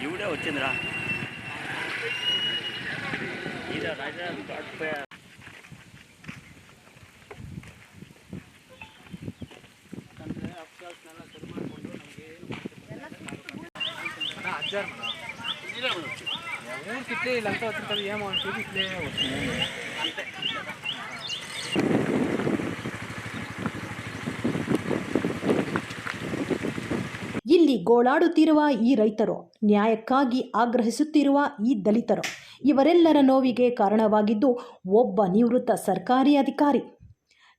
ఇవిడే వచ్చిందిరా ఇది రాజా ఊరికి ఇట్లా వచ్చింది ఏమో ఇట్లే వస్తుంది అంతే. ಇಲ್ಲಿ ಗೋಳಾಡುತ್ತಿರುವ ಈ ರೈತರು, ನ್ಯಾಯಕ್ಕಾಗಿ ಆಗ್ರಹಿಸುತ್ತಿರುವ ಈ ದಲಿತರು, ಇವರೆಲ್ಲರ ನೋವಿಗೆ ಕಾರಣವಾಗಿದ್ದು ಒಬ್ಬ ನಿವೃತ್ತ ಸರ್ಕಾರಿ ಅಧಿಕಾರಿ.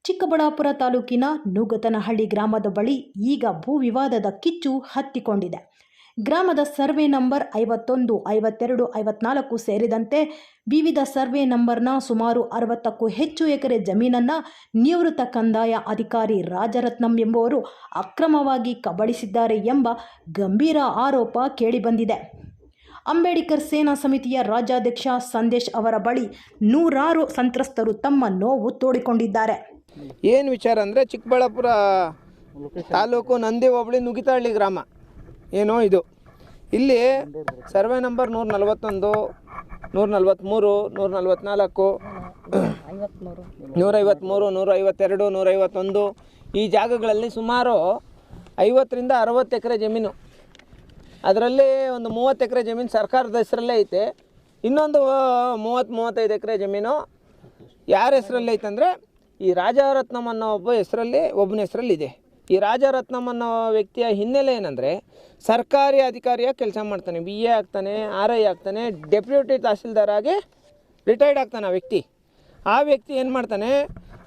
ಚಿಕ್ಕಬಳ್ಳಾಪುರ ತಾಲೂಕಿನ ನೂಗತನಹಳ್ಳಿ ಗ್ರಾಮದ ಬಳಿ ಈಗ ಭೂ ವಿವಾದದ ಕಿಚ್ಚು ಹತ್ತಿಕೊಂಡಿದೆ. ಗ್ರಾಮದ ಸರ್ವೆ ನಂಬರ್ 51, 52, 54 ಸೇರಿದಂತೆ ವಿವಿಧ ಸರ್ವೆ ನಂಬರ್ನ ಸುಮಾರು 60ಕ್ಕೂ ಹೆಚ್ಚು ಎಕರೆ ಜಮೀನನ್ನು ನಿವೃತ್ತ ಕಂದಾಯ ಅಧಿಕಾರಿ ರಾಜರತ್ನಂ ಎಂಬುವರು ಅಕ್ರಮವಾಗಿ ಕಬಳಿಸಿದ್ದಾರೆ ಎಂಬ ಗಂಭೀರ ಆರೋಪ ಕೇಳಿಬಂದಿದೆ. ಅಂಬೇಡ್ಕರ್ ಸೇನಾ ಸಮಿತಿಯ ರಾಜ್ಯಾಧ್ಯಕ್ಷ ಸಂದೇಶ್ ಅವರ ಬಳಿ ನೂರಾರು ಸಂತ್ರಸ್ತರು ತಮ್ಮ ನೋವು ತೋಡಿಕೊಂಡಿದ್ದಾರೆ. ಏನು ವಿಚಾರ ಅಂದರೆ, ಚಿಕ್ಕಬಳ್ಳಾಪುರ ತಾಲೂಕು ನಂದಿ ಹೋಬಳಿ ನುಗಿತಹಳ್ಳಿ ಗ್ರಾಮ ಏನೋ ಇದು. ಇಲ್ಲಿ ಸರ್ವೆ ನಂಬರ್ 141, 143, 144, 153, 152, 151 ಈ ಜಾಗಗಳಲ್ಲಿ ಸುಮಾರು 50ರಿಂದ 60 ಎಕರೆ ಜಮೀನು. ಅದರಲ್ಲಿ ಒಂದು 30 ಎಕರೆ ಜಮೀನು ಸರ್ಕಾರದ ಹೆಸರಲ್ಲೇ ಐತೆ. ಇನ್ನೊಂದು 30-35 ಎಕರೆ ಜಮೀನು ಯಾರ ಹೆಸರಲ್ಲಿ ಐತಂದರೆ ಈ ರಾಜರತ್ನಂ ಅನ್ನೋ ಒಬ್ಬನ ಹೆಸರಲ್ಲಿದೆ. ಈ ರಾಜರತ್ನಂ ಅನ್ನೋ ವ್ಯಕ್ತಿಯ ಹಿನ್ನೆಲೆ ಏನಂದರೆ, ಸರ್ಕಾರಿ ಅಧಿಕಾರಿಯಾಗಿ ಕೆಲಸ ಮಾಡ್ತಾನೆ, BA ಆಗ್ತಾನೆ, RI ಆಗ್ತಾನೆ, ಡೆಪ್ಯೂಟಿ ತಹಸೀಲ್ದಾರ್ ಆಗಿ ರಿಟೈರ್ಡ್ ಆಗ್ತಾನೆ ಆ ವ್ಯಕ್ತಿ ಏನು ಮಾಡ್ತಾನೆ,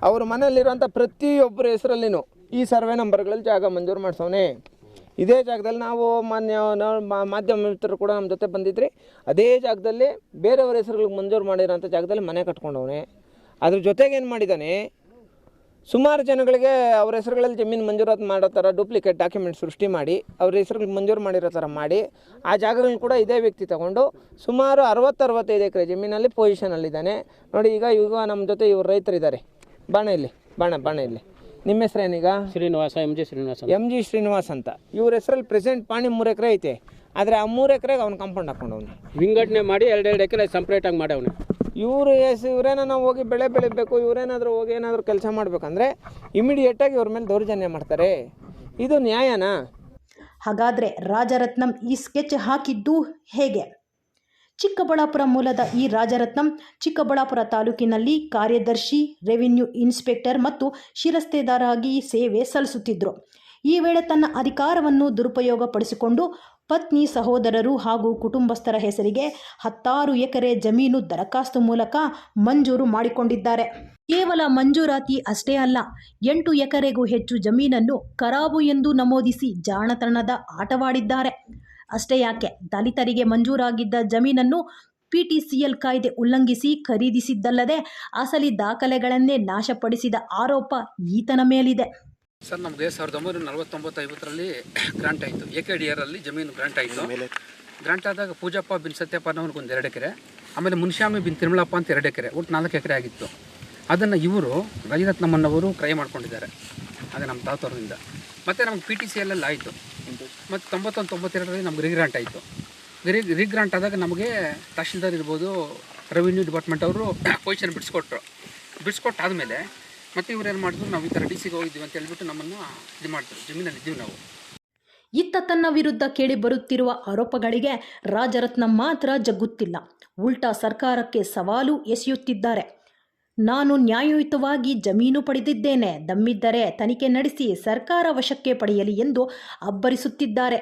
ಅವ್ರ ಮನೆಯಲ್ಲಿರುವಂಥ ಪ್ರತಿಯೊಬ್ಬರ ಹೆಸರಲ್ಲಿನೂ ಈ ಸರ್ವೆ ನಂಬರ್ಗಳಲ್ಲಿ ಜಾಗ ಮಂಜೂರು ಮಾಡಿಸೋನೆ. ಇದೇ ಜಾಗದಲ್ಲಿ ನಾವು ಮಾಧ್ಯಮ ಮಿತ್ರರು ಕೂಡ ನಮ್ಮ ಜೊತೆ ಬಂದಿದ್ರಿ. ಅದೇ ಜಾಗದಲ್ಲಿ ಬೇರೆಯವ್ರ ಹೆಸರುಗಳಿಗೆ ಮಂಜೂರು ಮಾಡಿರೋಂಥ ಜಾಗದಲ್ಲಿ ಮನೆ ಕಟ್ಕೊಂಡವನೆ. ಅದ್ರ ಜೊತೆಗೆ ಏನು ಮಾಡಿದ್ದಾನೆ, ಸುಮಾರು ಜನಗಳಿಗೆ ಅವ್ರ ಹೆಸರುಗಳಲ್ಲಿ ಜಮೀನು ಮಂಜೂರಾತಿ ಮಾಡೋ ಥರ ಡೂಪ್ಲಿಕೇಟ್ ಡಾಕ್ಯುಮೆಂಟ್ ಸೃಷ್ಟಿ ಮಾಡಿ ಅವ್ರ ಹೆಸರುಗಳಿಗೆ ಮಂಜೂರು ಮಾಡಿರೋ ಥರ ಮಾಡಿ ಆ ಜಾಗಗಳನ್ನ ಕೂಡ ಇದೇ ವ್ಯಕ್ತಿ ತಗೊಂಡು ಸುಮಾರು 60-65 ಎಕರೆ ಜಮೀನಲ್ಲಿ ಪೊಸಿಷನಲ್ಲಿದ್ದಾನೆ. ನೋಡಿ, ಈಗ ನಮ್ಮ ಜೊತೆ ಇವ್ರು ರೈತರಿದ್ದಾರೆ. ಬಾಣ ಇಲ್ಲಿ ನಿಮ್ಮ ಹೆಸರೇನೀಗ? ಶ್ರೀನಿವಾಸ, ಎಂ ಜಿ ಶ್ರೀನಿವಾಸ್ ಅಂತ. ಇವ್ರ ಹೆಸರಲ್ಲಿ ಪ್ರೆಸೆಂಟ್ ಪಾಣಿ 3 ಎಕರೆ ಐತೆ. ಆದರೆ ಆ 3 ಎಕರೆಗೆ ಅವ್ನು ಕಾಂಪೌಂಡ್ ಹಾಕೊಂಡವನು, ವಿಂಗಡಣೆ ಮಾಡಿ 2 ಎಕರೆ ಸಪ್ರೇಟಾಗಿ ಮಾಡವನು. ಇವರೇನ ನಾವು ಹೋಗಿ ಬೆಳೆ ಬೆಳಿಬೇಕು, ಇವರೇನಾದರೂ ಹೋಗಿ ಏನಾದರೂ ಕೆಲಸ ಮಾಡಬೇಕಂದ್ರೆ ಇಮಿಡಿಯೇಟಾಗಿ ಇವ್ರ ಮೇಲೆ ದೌರ್ಜನ್ಯ ಮಾಡ್ತಾರೆ. ಇದು ನ್ಯಾಯನಾ? ಹಾಗಾದರೆ ರಾಜರತ್ನಂ ಈ ಸ್ಕೆಚ್ ಹಾಕಿದ್ದು ಹೇಗೆ? ಚಿಕ್ಕಬಳ್ಳಾಪುರ ಮೂಲದ ಈ ರಾಜರತ್ನಂ ಚಿಕ್ಕಬಳ್ಳಾಪುರ ತಾಲೂಕಿನಲ್ಲಿ ಕಾರ್ಯದರ್ಶಿ, ರೆವಿನ್ಯೂ ಇನ್ಸ್ಪೆಕ್ಟರ್ ಮತ್ತು ಶಿರಸ್ತೇದಾರಾಗಿ ಸೇವೆ ಸಲ್ಲಿಸುತ್ತಿದ್ದರು. ಈ ವೇಳೆ ತನ್ನ ಅಧಿಕಾರವನ್ನು ದುರುಪಯೋಗಪಡಿಸಿಕೊಂಡು ಪತ್ನಿ, ಸಹೋದರರು ಹಾಗೂ ಕುಟುಂಬಸ್ಥರ ಹೆಸರಿಗೆ 10 ಎಕರೆ ಜಮೀನು ದರಖಾಸ್ತು ಮೂಲಕ ಮಂಜೂರು ಮಾಡಿಕೊಂಡಿದ್ದಾರೆ. ಕೇವಲ ಮಂಜೂರಾತಿ ಅಷ್ಟೇ ಅಲ್ಲ, 8 ಎಕರೆಗೂ ಹೆಚ್ಚು ಜಮೀನನ್ನು ಖರಾಬು ಎಂದು ನಮೂದಿಸಿ ಜಾಣತನದ ಆಟವಾಡಿದ್ದಾರೆ. ಅಷ್ಟೇ ಯಾಕೆ, ದಲಿತರಿಗೆ ಮಂಜೂರಾಗಿದ್ದ ಜಮೀನನ್ನು PTCL ಕಾಯ್ದೆ ಉಲ್ಲಂಘಿಸಿ ಖರೀದಿಸಿದ್ದಲ್ಲದೆ ಅಸಲಿ ದಾಖಲೆಗಳನ್ನೇ ನಾಶಪಡಿಸಿದ ಆರೋಪ ಈತನ ಮೇಲಿದೆ. ಸರ್, ನಮಗೆ 1949-50ರಲ್ಲಿ ಗ್ರಾಂಟ್ ಆಯಿತು. AKDR ಅಲ್ಲಿ ಜಮೀನು ಗ್ರಾಂಟ್ ಆಯಿತು. ಗ್ರಾಂಟ್ ಆದಾಗ ಪೂಜಪ್ಪ ಬಿನ್ ಸತ್ಯಪ್ಪ ಅನ್ನೋನಿಗೆ ಒಂದು 2 ಎಕರೆ, ಆಮೇಲೆ ಮುನ್ಶ್ಯಾಮಿ ಬಿನ್ ತಿರುಮಲಪ್ಪ ಅಂತ 2 ಎಕರೆ, ಒಟ್ಟು 4 ಎಕರೆ ಆಗಿತ್ತು. ಅದನ್ನು ಇವರು ರಾಜರತ್ನಮ್ಮನವರು ಕ್ರಯ ಮಾಡ್ಕೊಂಡಿದ್ದಾರೆ. ಅದೇ ನಮ್ಮ ತಾತವ್ರಿಂದ. ಮತ್ತು ನಮ್ಗೆ PTCL ಆಯಿತು. ಮತ್ತು 91-92ರಲ್ಲಿ ನಮ್ಗೆ ರೀಗ್ರಾಂಟ್ ಆಯಿತು. ರೀಗ್ರಾಂಟ್ ಆದಾಗ ನಮಗೆ ತಹಶೀಲ್ದಾರ್ ಇರ್ಬೋದು, ರೆವಿನ್ಯೂ ಡಿಪಾರ್ಟ್ಮೆಂಟ್ ಅವರು ಪೊಸಿಷನ್ ಬಿಡಿಸ್ಕೊಟ್ಟಾದಮೇಲೆ ಮತ್ತೆ ಇವ್ರು ಏನು ಮಾಡಿದ್ರು, ನಾವು ಈ ಥರ DC ಹೋಗಿದ್ದೀವಿ ಅಂತ ಹೇಳ್ಬಿಟ್ಟು ನಮ್ಮನ್ನು ಇದು ಮಾಡ್ತಾರೆ, ಜಮೀನಲ್ಲಿದ್ದೀವಿ ನಾವು. ಇತ್ತ ತನ್ನ ವಿರುದ್ಧ ಕೇಳಿಬರುತ್ತಿರುವ ಆರೋಪಗಳಿಗೆ ರಾಜರತ್ನಂ ಮಾತ್ರ ಜಗ್ಗುತ್ತಿಲ್ಲ. ಉಲ್ಟಾ ಸರ್ಕಾರಕ್ಕೆ ಸವಾಲು ಎಸೆಯುತ್ತಿದ್ದಾರೆ. ನಾನು ನ್ಯಾಯಯುತವಾಗಿ ಜಮೀನು ಪಡೆದಿದ್ದೇನೆ, ದಮ್ಮಿದ್ದರೆ ತನಿಖೆ ನಡೆಸಿ ಸರ್ಕಾರ ವಶಕ್ಕೆ ಪಡೆಯಲಿ ಎಂದು ಅಬ್ಬರಿಸುತ್ತಿದ್ದಾರೆ.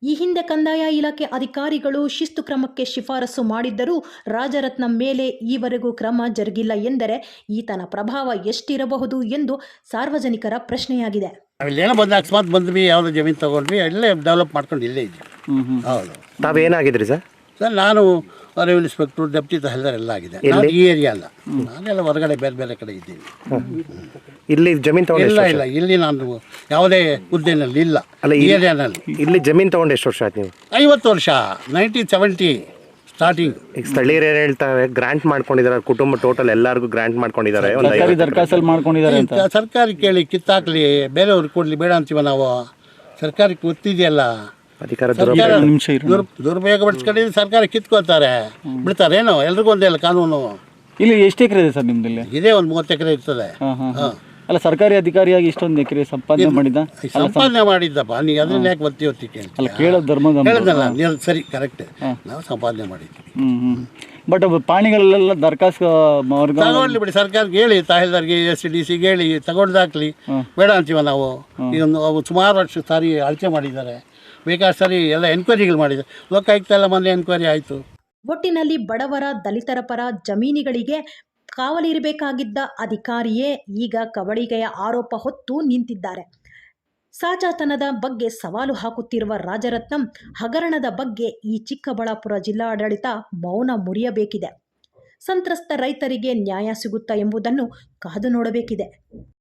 ಈ ಹಿಂದೆ ಕಂದಾಯ ಇಲಾಖೆ ಅಧಿಕಾರಿಗಳು ಶಿಸ್ತು ಕ್ರಮಕ್ಕೆ ಶಿಫಾರಸು ಮಾಡಿದ್ದರೂ ರಾಜರತ್ನಂ ಮೇಲೆ ಈವರೆಗೂ ಕ್ರಮ ಜರುಗಿಲ್ಲ ಎಂದರೆ ಈತನ ಪ್ರಭಾವ ಎಷ್ಟಿರಬಹುದು ಎಂದು ಸಾರ್ವಜನಿಕರ ಪ್ರಶ್ನೆಯಾಗಿದೆ. ನಾವಿಲ್ಲೇನೋ ಅಕಸ್ಮಾತ್ ಬಂದ್ವಿ, ಯಾವುದೋ ಜಮೀನು ತೊಗೊಂಡ್ವಿ, ಅಲ್ಲೇ ಡೆವಲಪ್ ಮಾಡ್ಕೊಂಡು ಇಲ್ಲೇ ಇದ್ವಿ. ಹೌದು. ತಾವೇನಾಗಿದ್ರಿ ಸರ್? ನಾನು ರೆವಿನ್ಯೂ ಇನ್ಸ್ಪೆಕ್ಟ್ರು, ಡೆಪ್ಟಿ ತಹಸೀಲ್ದಾರ್ ಎಲ್ಲ ಆಗಿದೆ. ಈ ಏರಿಯಾ ಅಲ್ಲ, ನಾನೆಲ್ಲ ಹೊರಗಡೆ ಬೇರೆ ಕಡೆ ಇದ್ದೀನಿ. ಇಲ್ಲಿ ಜಮೀನು ತಗೊಂಡು ಇಲ್ಲ, ಇಲ್ಲಿ ನಾನು ಯಾವುದೇ ಹುದ್ದೆನಲ್ಲಿ ಇಲ್ಲ. ಅಲ್ಲ, ಈ ಏರಿಯಾನಲ್ಲಿ ಇಲ್ಲಿ ಜಮೀನು ತಗೊಂಡು ಎಷ್ಟು ವರ್ಷ ಆಯ್ತು ನೀವು? 50 ವರ್ಷ, 1970 ಸ್ಟಾರ್ಟಿಂಗ್. ಈಗ ಸ್ಥಳೀಯರು ಏನು ಹೇಳ್ತಾರೆ, ಗ್ರಾಂಟ್ ಮಾಡ್ಕೊಂಡಿದ್ದಾರೆ, ಕುಟುಂಬ ಟೋಟಲ್ ಎಲ್ಲರಿಗೂ ಗ್ರಾಂಟ್ ಮಾಡ್ಕೊಂಡಿದ್ದಾರೆ, ದರಖಾಸ್ತಲ್ಲಿ ಮಾಡ್ಕೊಂಡಿದ್ದಾರೆ ಅಂತ. ಸರ್ಕಾರಿ ಕೇಳಿ ಕಿತ್ತಾಕ್ಲಿ, ಬೇರೆಯವ್ರಿಗೆ ಕೊಡಲಿ, ಬೇಡ ಅಂತೀವ ನಾವು. ಸರ್ಕಾರಕ್ಕೆ ಗೊತ್ತಿದೆಯಲ್ಲ, ಅಧಿಕಾರ ಸರ್ಕಾರ ನಿಮಿಷ ಇರು. ದುರುಪಯೋಗ ಪಡಿಸ್ಕೊಂಡಿದ್ದು ಸರ್ಕಾರ ಕಿತ್ಕೊಳ್ತಾರೆ ಬಿಡ್ತಾರೇನೋ ಎಲ್ರಿಗೂ ಒಂದೇ ಅಲ್ಲ ಕಾನೂನು. ಇಲ್ಲಿ ಎಷ್ಟು ಎಕರೆ ಇದೆ ಸರ್ ನಿಮ್ದಲ್ಲಿ? ಇದೇ ಒಂದು 30 ಎಕರೆ ಇರ್ತದೆ. ಅಲ್ಲ ಸರ್ಕಾರಿ ಅಧಿಕಾರಿಯಾಗಿ ಇಷ್ಟೊಂದು ಎಕರೆ ಸಂಪಾದನೆ ಮಾಡಿದ? ಸಂಪಾದನೆ ಮಾಡಿದ್ದಪ್ಪ, ನೀವು ಅದನ್ನ ಯಾಕೆ ಒತ್ತಿ ಅಲ್ಲ ಕೇಳೋದು ಧರ್ಮದ ಹೇಳಿದಲ್ಲ ನೀವು, ಸರಿ ಕರೆಕ್ಟ್, ನಾವು ಸಂಪಾದನೆ ಮಾಡಿದ್ವಿ. ಬಟ್ ಪ್ರಾಣಿಗಳೆಲ್ಲ ದರ್ಖಾಸ್ತು ತಗೊಳ್ಳಿ ಬಿಡಿ, ಸರ್ಕಾರಕ್ಕೆ ಹೇಳಿ, ತಹಸೀಲ್ದಾರ್ಗೆ SDCಗೆ ಹೇಳಿ ತಗೊಂಡ್ದಾಕ್ಲಿ, ಬೇಡ ಅಂತೀವ ನಾವು. ಇದೊಂದು ಅವು ಸುಮಾರು ವರ್ಷ ಸಾರಿ ಅಳತೆ ಮಾಡಿದ್ದಾರೆ, ಬೇಕಾದ ಸರಿ ಎಲ್ಲ ಎನ್ಕ್ವೈರಿಗಳು ಮಾಡಿದ್ದಾರೆ. ಲೋಕಾಯುಕ್ತ ಎಲ್ಲ ಮೊನ್ನೆ ಎನ್ಕ್ವೈರಿ ಆಯಿತು. ಒಟ್ಟಿನಲ್ಲಿ ಬಡವರ ದಲಿತರ ಪರ ಜಮೀನುಗಳಿಗೆ ಕಾವಲಿರಬೇಕಾಗಿದ್ದ ಅಧಿಕಾರಿಯೇ ಈಗ ಕಬಳಿಕೆಯ ಆರೋಪ ಹೊತ್ತು ನಿಂತಿದ್ದಾರೆ. ಸಾಚಾತನದ ಬಗ್ಗೆ ಸವಾಲು ಹಾಕುತ್ತಿರುವ ರಾಜರತ್ನಂ ಹಗರಣದ ಬಗ್ಗೆ ಈ ಚಿಕ್ಕಬಳ್ಳಾಪುರ ಜಿಲ್ಲಾಡಳಿತ ಮೌನ ಮುರಿಯಬೇಕಿದೆ. ಸಂತ್ರಸ್ತ ರೈತರಿಗೆ ನ್ಯಾಯ ಸಿಗುತ್ತಾ ಎಂಬುದನ್ನು ಕಾದು ನೋಡಬೇಕಿದೆ.